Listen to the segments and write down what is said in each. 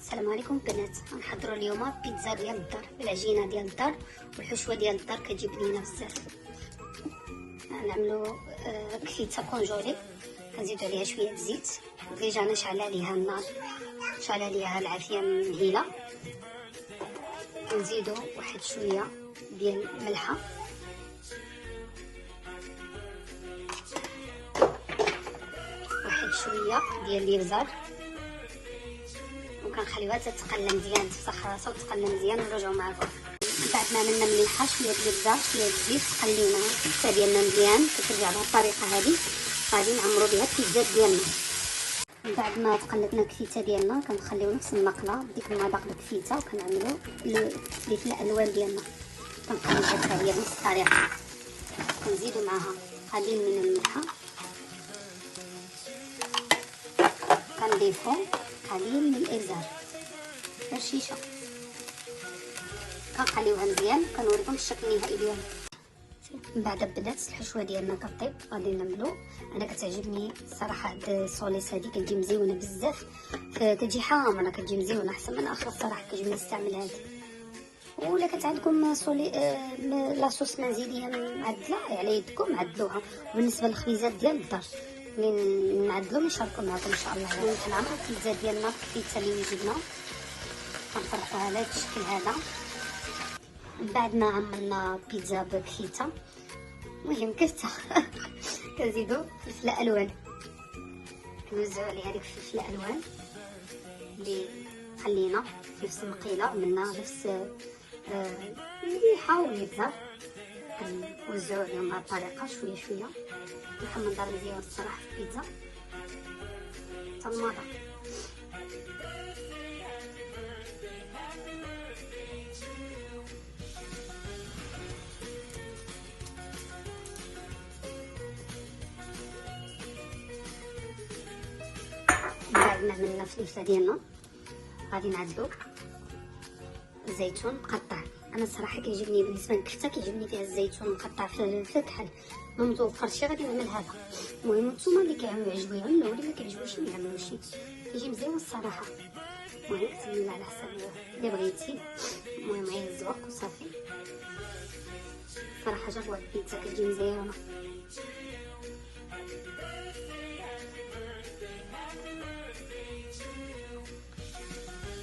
السلام عليكم بنات. غنحضروا اليوم بيتزا ديال الدار بالعجينه ديال الدار والحشوه ديال الدار، كتجي بنينه بزاف. نعملوا كفيته كونجولي، كنزيدوا عليها شويه زيت. ديجا انا شعل عليها النار، شعل عليها العافيه مهيله. كنزيدوا واحد شويه ديال الملحه، واحد شويه ديال الابزار، وكنخليوها تتقلى مزيان، تفسخ راسها وتقلى مزيان ونرجعوا معكم. من بعد ما عملنا مليحه شويه ديال الابزار شويه الزيت، قلينا الكفته ديالنا مزيان. كترجع بهذه الطريقه هذه غادي نعمروا بها البيتزا ديالنا. من بعد ما تقلبنا الكفته ديالنا كنخليو نفس المقله ديك المذاق الكفته، وكنعملوا الفلفل الالوان ديالنا، كنقلبوا حتى هي بنفس الطريقه. كنزيدوا معها قليل من الملحه، كنضيفوا قليل من الابزار رشيشه، كنقليوها مزيان. كنوريكم الشكل النهائي ديالها. من بعد بدات الحشوه ديالنا كطيب غادي نعملو. انا كتعجبني الصراحه هاد الصوليس هادي، كتجي مزيونه بزاف، كتجي حامره، كتجي مزيونه احسن من اخر. الصراحه كتعجبني نستعمل هادي. ولا كانت عندكم لاصوص منزليه معدله على يدكم عدلوها. بالنسبه للخبيزات ديال الدار اللي نعدلو نشاركو معكم ان شاء الله. كنعملو البيتزا ديالنا الكفته اللي جبنا، كنفرقوها على هاد الشكل هذا. من بعد ما عملنا بيتزا بكفته، المهم كفته كنزيدو فلفل الوان، كنوزعو عليها ديك الفلفل الالوان اللي خلينا في نفس المقيله، عملنا نفس المليحه والابزار، كنوزعو عليهم بهذه الطريقه شويه شويه. كيكون منظر مزيان الصراحه في البيتزا حتى المذاق. بعد ما عملنا الفلفله ديالنا غادي نعدلو الزيتون مقطع. انا الصراحه كيعجبني بالنسبه للكفته كيعجبني فيها الزيتون مقطع في الكحل. ما متوفرش غادي نعمل هذا. المهم نتوما اللي كيعجبوهم لو اللي ما كيعجبوش ما يعملوش، كيجي مزيان الصراحه. المهم كتبين على حسب اللي بغيتي، المهم عين الزوق وصافي. صراحه جا هاد البيتزا كتجي مزيانه.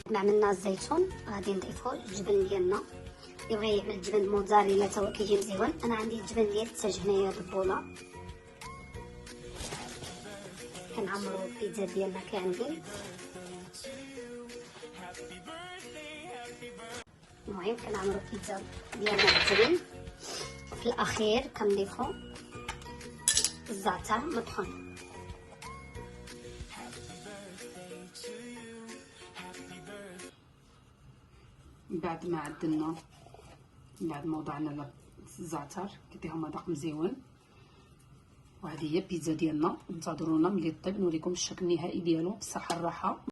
ما عملنا الزيتون غادي نضيفو الجبن ديالنا. اللي بغى يعمل جبن موتزاريلا تا هو كيجي مزيان. انا عندي الجبن ديال التاج هنايا دبوله. كنعمرو البيتزا ديالنا كاملين. المهم كنعمرو البيتزا ديالنا بالجبن، وفي الاخير كنضيفو الزعتر مطحون. بعد ما عدلنا، بعد ما وضعنا الزعتر كيعطيها مذاق مزيون. وهذه هي البيتزا ديالنا. انتظرونا ملي طيب نوريكم الشكل النهائي ديالو بالصحه الراحه.